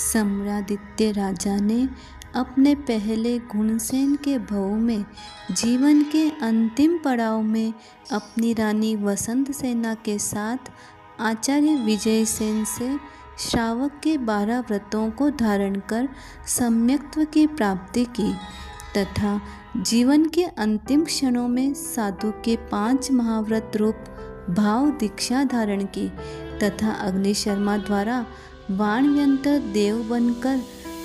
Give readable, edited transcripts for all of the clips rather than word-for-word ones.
सम्रादित्य राजा ने अपने पहले गुणसेन के भव में जीवन के अंतिम पड़ाव में अपनी रानी वसंत सेना के साथ आचार्य विजयसेन से श्रावक के 12 व्रतों को धारण कर सम्यक्त्व की प्राप्ति की तथा जीवन के अंतिम क्षणों में साधु के 5 महाव्रत रूप भाव दीक्षा धारण की तथा अग्निशर्मा द्वारा वाणव्यंतर देव बनकर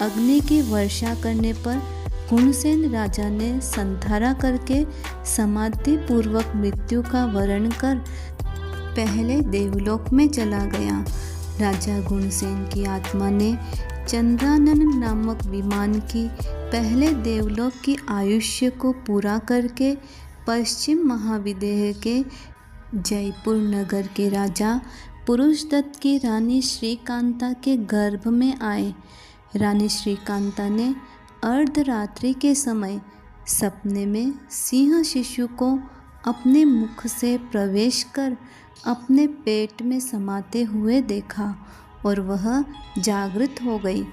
अग्नि की वर्षा करने पर गुणसेन राजा ने संधारा करके समाधि पूर्वक मृत्यु का वरण कर पहले देवलोक में चला गया। राजा गुणसेन की आत्मा ने चंद्रानन नामक विमान की पहले देवलोक की आयुष्य को पूरा करके पश्चिम महाविदेह के जयपुर नगर के राजा पुरुषदत्त की रानी श्रीकांता के गर्भ में आए। रानी श्रीकांता ने अर्धरात्रि के समय सपने में सिंह शिशु को अपने मुख से प्रवेश कर अपने पेट में समाते हुए देखा और वह जागृत हो गई।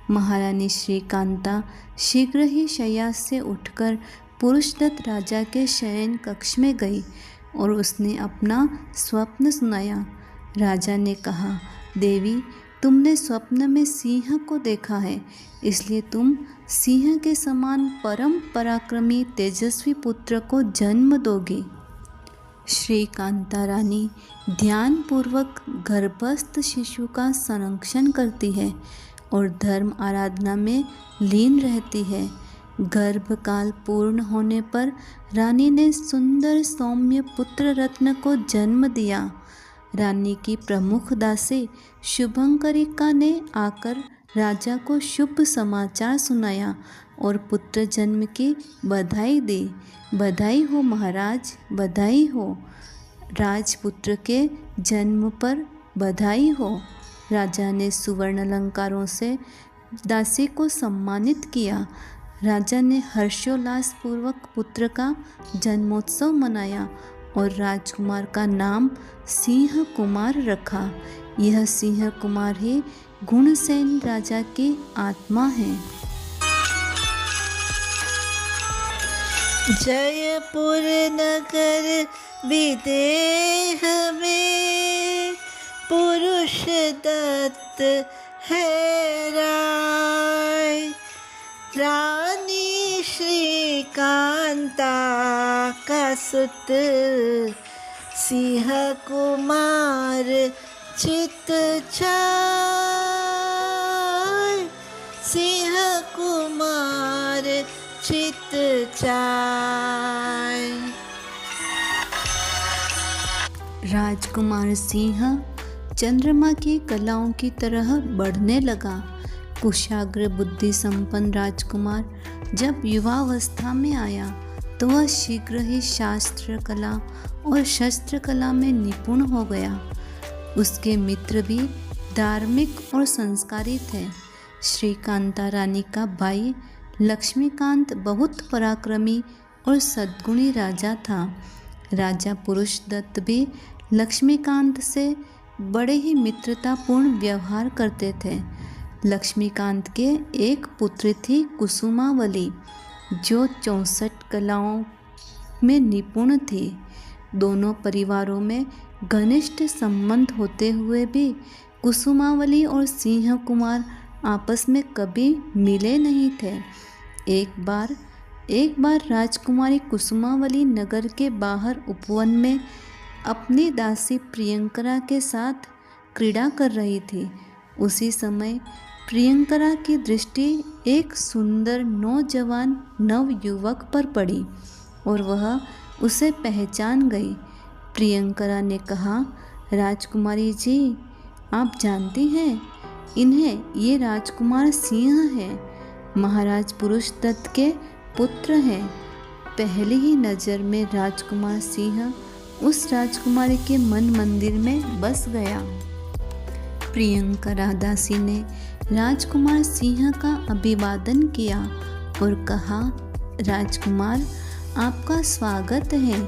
महारानी श्रीकांता शीघ्र ही शय्या से उठकर पुरुषदत्त राजा के शयन कक्ष में गई और उसने अपना स्वप्न सुनाया। राजा ने कहा, देवी, तुमने स्वप्न में सिंह को देखा है, इसलिए तुम सिंह के समान परम पराक्रमी तेजस्वी पुत्र को जन्म दोगी। श्रीकांता रानी ध्यानपूर्वक गर्भस्थ शिशु का संरक्षण करती है और धर्म आराधना में लीन रहती है। गर्भकाल पूर्ण होने पर रानी ने सुंदर सौम्य पुत्र रत्न को जन्म दिया। रानी की प्रमुख दासी शुभंकरिका ने आकर राजा को शुभ समाचार सुनाया और पुत्र जन्म की बधाई दी। बधाई हो महाराज, बधाई हो। राजपुत्र के जन्म पर बधाई हो। राजा ने सुवर्ण अलंकारों से दासी को सम्मानित किया। राजा ने हर्षोल्लास पूर्वक पुत्र का जन्मोत्सव मनाया और राजकुमार का नाम सिंह कुमार रखा। यह सिंह कुमार ही गुणसेन राजा की आत्मा है। जयपुर नगर विदेह में पुरुषदत्त है राय। रानी श्रीकांता का सुत सिंह कुमार चित चाय। सिंह कुमार चित चाय। राजकुमार सिंह चंद्रमा की कलाओं की तरह बढ़ने लगा। कुशाग्र बुद्धि संपन्न राजकुमार जब युवावस्था में आया तो वह शीघ्र ही शास्त्र कला और शस्त्र कला में निपुण हो गया। उसके मित्र भी धार्मिक और संस्कारी थे। श्रीकांता रानी का भाई लक्ष्मीकांत बहुत पराक्रमी और सद्गुणी राजा था। राजा पुरुषदत्त भी लक्ष्मीकांत से बड़े ही मित्रतापूर्ण व्यवहार करते थे। लक्ष्मीकांत के एक पुत्री थी कुसुमावली, जो 64 कलाओं में निपुण थी। दोनों परिवारों में घनिष्ठ संबंध होते हुए भी कुसुमावली और सिंह कुमार आपस में कभी मिले नहीं थे। एक बार राजकुमारी कुसुमावली नगर के बाहर उपवन में अपनी दासी प्रियंकरा के साथ क्रीड़ा कर रही थी। उसी समय प्रियंकरा की दृष्टि एक सुंदर नौजवान नवयुवक पर पड़ी और वह उसे पहचान गई। प्रियंकरा ने कहा, राजकुमारी जी, आप जानती हैं इन्हें, ये राजकुमार सिंह हैं, महाराज पुरुषदत्त के पुत्र हैं। पहली ही नज़र में राजकुमार सिंह उस राजकुमारी के मन मंदिर में बस गया। प्रियंकरा दासी ने राजकुमार सिंह का अभिवादन किया और कहा, राजकुमार, आपका स्वागत है।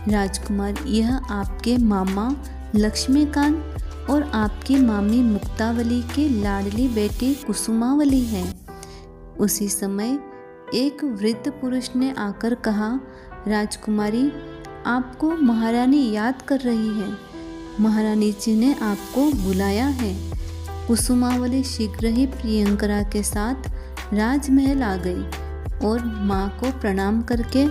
राजकुमार, यह आपके मामा लक्ष्मीकांत और आपकी मामी मुक्तावली की लाडली बेटी कुसुमावली है। उसी समय एक वृद्ध पुरुष ने आकर कहा, राजकुमारी, आपको महारानी याद कर रही है। महारानी जी ने आपको बुलाया है। कुसुमावली शीघ्र ही प्रियंकरा के साथ राजमहल आ गई और माँ को प्रणाम करके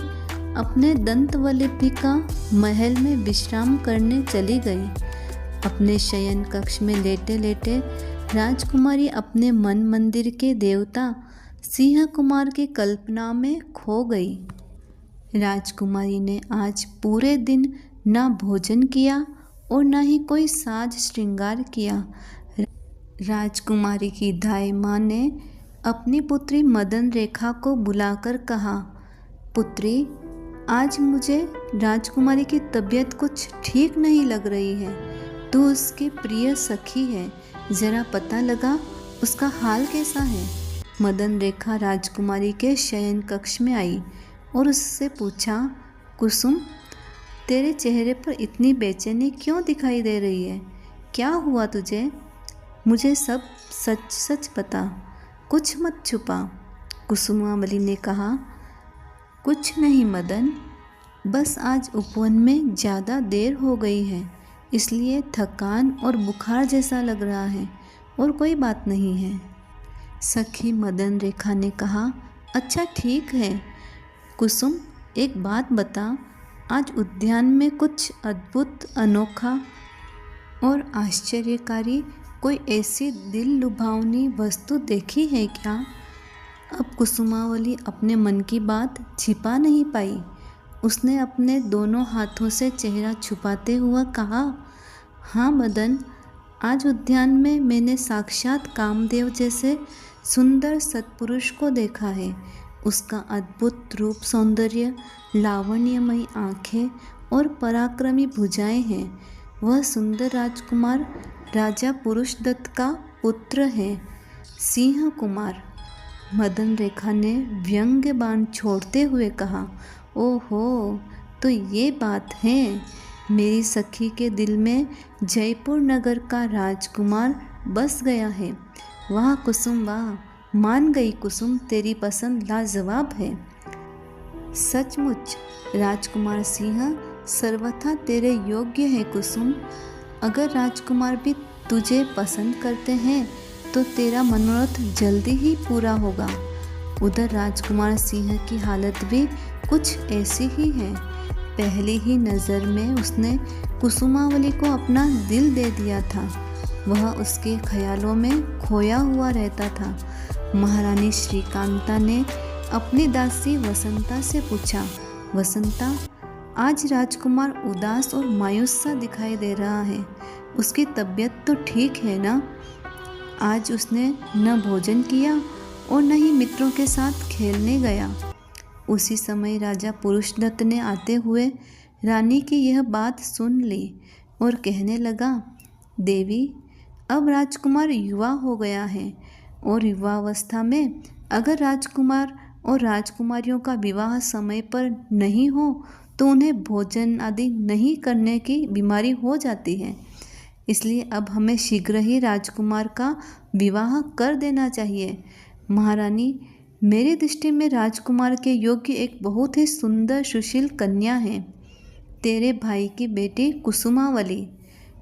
अपने दंतवलिपिका महल में विश्राम करने चली गई। अपने शयन कक्ष में लेटे लेटे राजकुमारी अपने मन मंदिर के देवता सिंह कुमार की कल्पना में खो गई। राजकुमारी ने आज पूरे दिन ना भोजन किया और ना ही कोई साज श्रृंगार किया। राजकुमारी की दाई माँ ने अपनी पुत्री मदन रेखा को बुलाकर कहा, पुत्री, आज मुझे राजकुमारी की तबीयत कुछ ठीक नहीं लग रही है। तू उसकी प्रिय सखी है, जरा पता लगा उसका हाल कैसा है। मदन रेखा राजकुमारी के शयन कक्ष में आई और उससे पूछा, कुसुम, तेरे चेहरे पर इतनी बेचैनी क्यों दिखाई दे रही है? क्या हुआ तुझे? मुझे सब सच सच बता, कुछ मत छुपा। कुसुमावली ने कहा, कुछ नहीं मदन, बस आज उपवन में ज़्यादा देर हो गई है, इसलिए थकान और बुखार जैसा लग रहा है, और कोई बात नहीं है। सखी मदन रेखा ने कहा, अच्छा ठीक है। कुसुम, एक बात बता, आज उद्यान में कुछ अद्भुत, अनोखा और आश्चर्यकारी कोई ऐसी दिल लुभावनी वस्तु देखी है क्या? अब कुसुमावली अपने मन की बात छिपा नहीं पाई। उसने अपने दोनों हाथों से चेहरा छुपाते हुआ कहा, हाँ मदन, आज उद्यान में मैंने साक्षात कामदेव जैसे सुंदर सत्पुरुष को देखा है। उसका अद्भुत रूप, सौंदर्य, लावण्यमयी आँखें और पराक्रमी भुजाएं हैं। वह सुंदर राजकुमार राजा पुरुषदत्त का पुत्र है, सिंह कुमार। मदन रेखा ने व्यंग्य बाण छोड़ते हुए कहा, ओहो, तो ये बात है। मेरी सखी के दिल में जयपुर नगर का राजकुमार बस गया है। वाह कुसुम वाह, मान गई कुसुम, तेरी पसंद लाजवाब है। सचमुच राजकुमार सिंह सर्वथा तेरे योग्य है कुसुम। अगर राजकुमार भी तुझे पसंद करते हैं तो तेरा मनोरथ जल्दी ही पूरा होगा। उधर राजकुमार सिंह की हालत भी कुछ ऐसी ही है। पहली ही नज़र में उसने कुसुमावली को अपना दिल दे दिया था। वह उसके ख्यालों में खोया हुआ रहता था। महारानी श्रीकांता ने अपनी दासी वसंता से पूछा, वसंता, आज राजकुमार उदास और मायूस सा दिखाई दे रहा है। उसकी तबीयत तो ठीक है ना? आज उसने न भोजन किया और न ही मित्रों के साथ खेलने गया। उसी समय राजा पुरुषदत्त ने आते हुए रानी की यह बात सुन ली और कहने लगा, देवी, अब राजकुमार युवा हो गया है और युवावस्था में अगर राजकुमार और राजकुमारियों का विवाह समय पर नहीं हो तो उन्हें भोजन आदि नहीं करने की बीमारी हो जाती है। इसलिए अब हमें शीघ्र ही राजकुमार का विवाह कर देना चाहिए। महारानी, मेरी दृष्टि में राजकुमार के योग्य एक बहुत ही सुंदर सुशील कन्या है, तेरे भाई की बेटी कुसुमावली।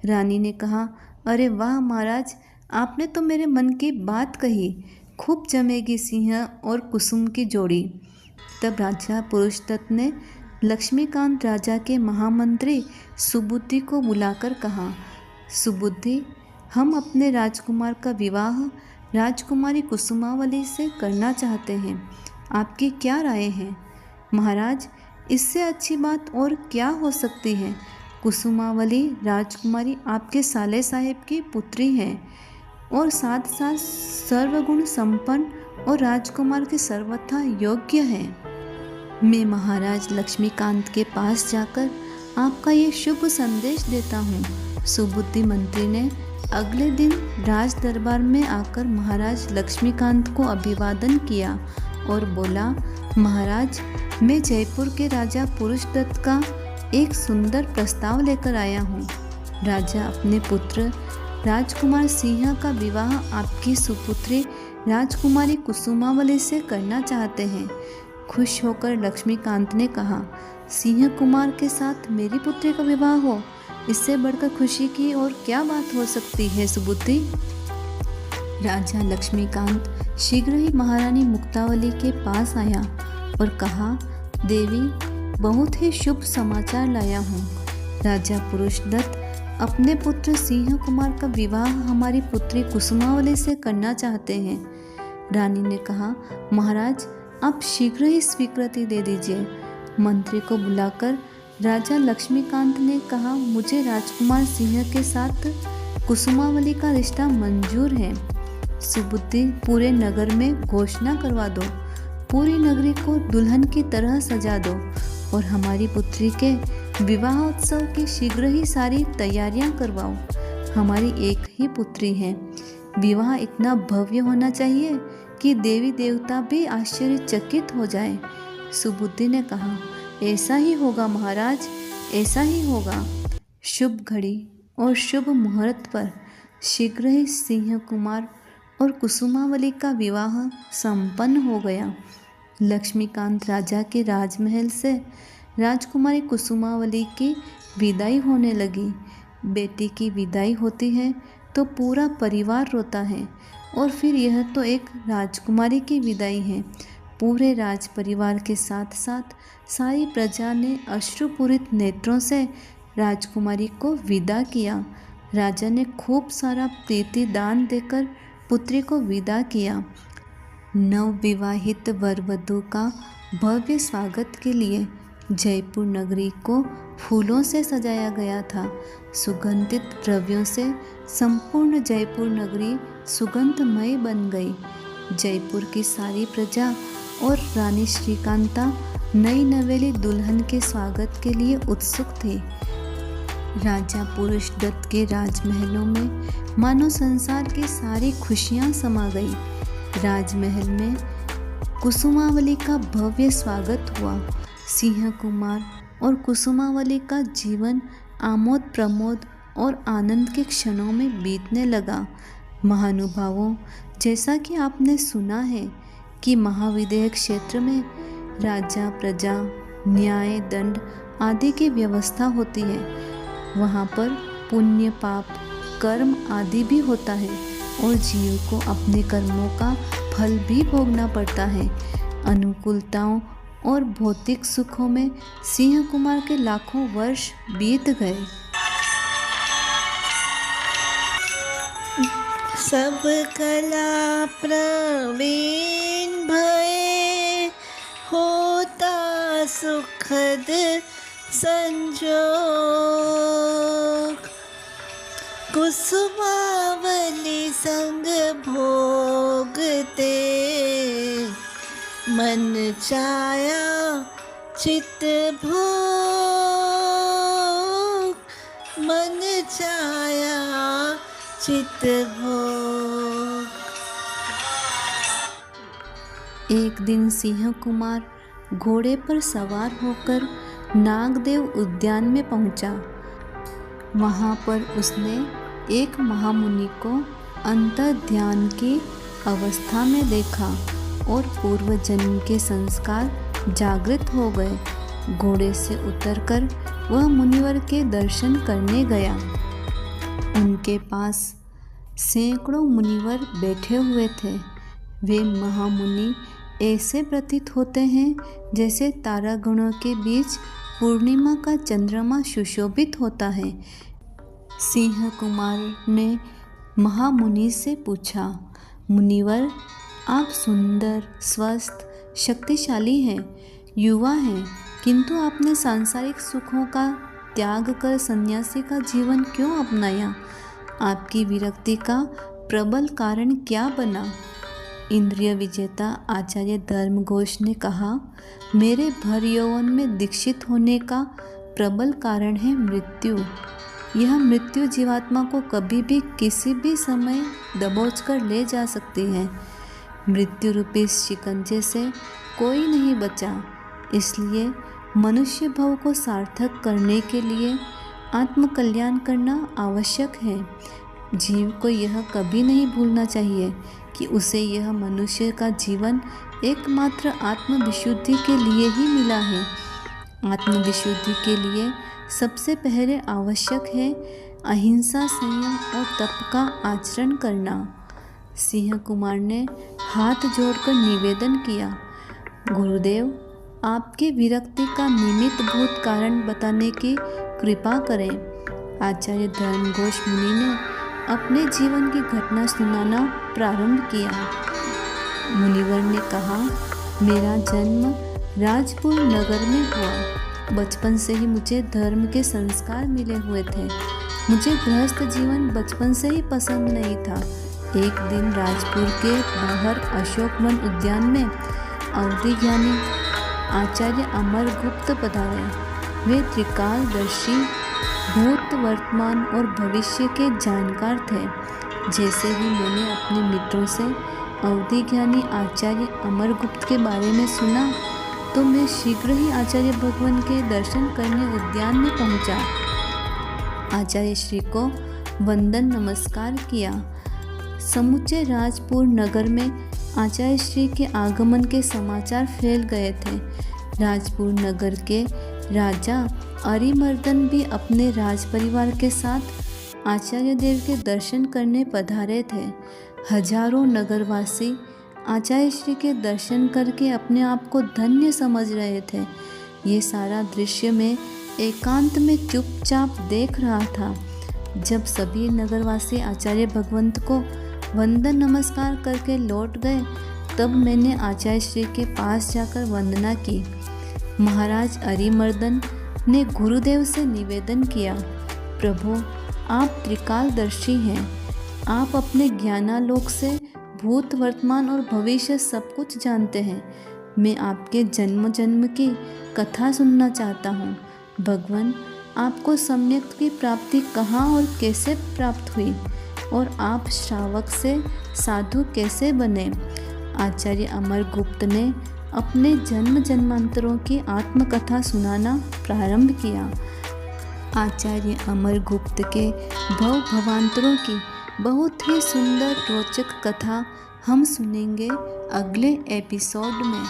रानी ने कहा, अरे वाह महाराज, आपने तो मेरे मन की बात कही। खूब जमेगी सिंह और कुसुम की जोड़ी। तब राजा पुरुषदत्त ने लक्ष्मीकांत राजा के महामंत्री सुबुद्धि को बुलाकर कहा, सुबुद्धि, हम अपने राजकुमार का विवाह राजकुमारी कुसुमावली से करना चाहते हैं। आपकी क्या राय है? महाराज, इससे अच्छी बात और क्या हो सकती है। कुसुमावली राजकुमारी आपके साले साहेब की पुत्री है और साथ साथ सर्वगुण संपन्न और राजकुमार के सर्वथा योग्य है। मैं महाराज लक्ष्मीकांत के पास जाकर आपका ये शुभ संदेश देता हूँ। सुबुद्धि मंत्री ने अगले दिन राज दरबार में आकर महाराज लक्ष्मीकांत को अभिवादन किया और बोला, महाराज, मैं जयपुर के राजा पुरुषदत्त का एक सुंदर प्रस्ताव लेकर आया हूँ। राजा अपने पुत्र राजकुमार सिंह का विवाह आपकी सुपुत्री राजकुमारी कुसुमावली से करना चाहते हैं। खुश होकर लक्ष्मीकांत ने कहा, सिंह कुमार के साथ मेरी पुत्री का विवाह हो, इससे बढ़कर खुशी की और क्या बात हो सकती है सुबुद्धि। राजा लक्ष्मीकांत शीघ्र ही महारानी मुक्तावली के पास आया और कहा, देवी, बहुत ही शुभ समाचार लाया हूँ। राजा पुरुषदत्त अपने पुत्र सिंह कुमार का विवाह हमारी पुत्री कुसुमावली से करना चाहते हैं। रानी ने कहा, महाराज, आप शीघ्र ही स्वीकृति दे दीजिए। मंत्री को बुलाकर राजा लक्ष्मीकांत ने कहा, मुझे राजकुमार सिंह के साथ कुसुमावली का रिश्ता मंजूर है। सुबुद्धि, पूरे नगर में घोषणा करवा दो, पूरी नगरी को दुल्हन की तरह सजा दो और हमारी पुत्री के विवाह उत्सव की शीघ्र ही सारी तैयारियां करवाओ। हमारी एक ही पुत्री है, विवाह इतना भव्य होना चाहिए कि देवी देवता भी आश्चर्यचकित हो जाए। सुबुद्धि ने कहा, ऐसा ही होगा महाराज, ऐसा ही होगा। शुभ घड़ी और शुभ मुहूर्त पर शीघ्र ही सिंह कुमार और कुसुमावली का विवाह संपन्न हो गया। लक्ष्मीकांत राजा के राजमहल से राजकुमारी कुसुमावली की विदाई होने लगी। बेटी की विदाई होती है तो पूरा परिवार रोता है, और फिर यह तो एक राजकुमारी की विदाई है। पूरे राज परिवार के साथ साथ सारी प्रजा ने अश्रुपूरित नेत्रों से राजकुमारी को विदा किया। राजा ने खूब सारा प्रीति दान देकर पुत्री को विदा किया। नवविवाहित वर वधू का भव्य स्वागत के लिए जयपुर नगरी को फूलों से सजाया गया था। सुगंधित द्रव्यों से संपूर्ण जयपुर नगरी सुगंधमय बन गई। जयपुर की सारी प्रजा और रानी श्रीकांता नई नवेली दुल्हन के स्वागत के लिए उत्सुक थे। राजा पुरुषदत्त के राजमहलों में मानो संसार की सारी खुशियां समा गई। राजमहल में कुसुमावली का भव्य स्वागत हुआ। सिंह कुमार और कुसुमावली का जीवन आमोद प्रमोद और आनंद के क्षणों में बीतने लगा। महानुभावों, जैसा कि आपने सुना है कि महाविदेह क्षेत्र में राजा प्रजा न्याय दंड आदि की व्यवस्था होती है, वहाँ पर पुण्य पाप कर्म आदि भी होता है और जीव को अपने कर्मों का फल भी भोगना पड़ता है। अनुकूलताओं और भौतिक सुखों में सिंह कुमार के लाखों वर्ष बीत गए। सब कला प्रवीण भये, होता सुखद संजोग। कुसुमावली संग भोगते, मन चाया चित भोग, मन चाया चित भोग। एक दिन सिंह कुमार घोड़े पर सवार होकर नागदेव उद्यान में पहुंचा। वहां पर उसने एक महामुनि को अंतर ध्यान की अवस्था में देखा और पूर्व जन्म के संस्कार जागृत हो गए। घोड़े से उतरकर वह मुनिवर के दर्शन करने गया। उनके पास सैकड़ों मुनिवर बैठे हुए थे। वे महामुनि ऐसे प्रतीत होते हैं जैसे तारागणों के बीच पूर्णिमा का चंद्रमा सुशोभित होता है। सिंह कुमार ने महामुनि से पूछा, मुनिवर, आप सुंदर, स्वस्थ, शक्तिशाली हैं, युवा हैं, किंतु आपने सांसारिक सुखों का त्याग कर सन्यासी का जीवन क्यों अपनाया? आपकी विरक्ति का प्रबल कारण क्या बना? इंद्रिय विजेता आचार्य धर्मघोष ने कहा, मेरे भर यौवन में दीक्षित होने का प्रबल कारण है मृत्यु। यह मृत्यु जीवात्मा को कभी भी किसी भी समय दबोच कर ले जा सकती है। मृत्यु रूपी शिकंजे से कोई नहीं बचा। इसलिए मनुष्य भव को सार्थक करने के लिए आत्मकल्याण करना आवश्यक है। जीव को यह कभी नहीं भूलना चाहिए कि उसे यह मनुष्य का जीवन एकमात्र आत्मविशुद्धि के लिए ही मिला है। आत्मविशुद्धि के लिए सबसे पहले आवश्यक है अहिंसा, संयम और तप का आचरण करना। सिंह कुमार ने हाथ जोड़कर निवेदन किया, गुरुदेव, आपके विरक्ति का निमित्त भूत कारण बताने की कृपा करें। आचार्य धर्मघोष मुनि ने अपने जीवन की घटना सुनाना प्रारंभ किया। मुनिवर ने कहा, मेरा जन्म राजपुर नगर में हुआ। बचपन से ही मुझे धर्म के संस्कार मिले हुए थे। मुझे गृहस्थ जीवन बचपन से ही पसंद नहीं था। एक दिन राजपुर के बाहर अशोकवन उद्यान में अवधि ज्ञानी आचार्य अमरगुप्त पधारे। वे त्रिकालदर्शी, भूत, वर्तमान और भविष्य के जानकार थे। जैसे ही मैंने अपने मित्रों से अवधि ज्ञानी आचार्य अमरगुप्त के बारे में सुना तो मैं शीघ्र ही आचार्य भगवान के दर्शन करने उद्यान में पहुंचा। आचार्य श्री को वंदन नमस्कार किया। समूचे राजपुर नगर में आचार्य श्री के आगमन के समाचार फैल गए थे। राजपुर नगर के राजा अरिमर्दन भी अपने राज परिवार के साथ आचार्य देव के दर्शन करने पधारे थे। हजारों नगरवासी आचार्य श्री के दर्शन करके अपने आप को धन्य समझ रहे थे। ये सारा दृश्य मैं एकांत में चुपचाप देख रहा था। जब सभी नगरवासी आचार्य भगवंत को वंदन नमस्कार करके लौट गए तब मैंने आचार्य श्री के पास जाकर वंदना की। महाराज अरिमर्दन ने गुरुदेव से निवेदन किया, प्रभु, आप त्रिकालदर्शी हैं। आप अपने ज्ञानालोक से भूत, वर्तमान और भविष्य सब कुछ जानते हैं। मैं आपके जन्म जन्म की कथा सुनना चाहता हूँ। भगवान, आपको सम्यक की प्राप्ति कहाँ और कैसे प्राप्त हुई और आप श्रावक से साधु कैसे बने? आचार्य अमरगुप्त ने अपने जन्म जन्मांतरों की आत्मकथा सुनाना प्रारंभ किया। आचार्य अमरगुप्त के भव भवांतरों की बहुत ही सुंदर रोचक कथा हम सुनेंगे अगले एपिसोड में।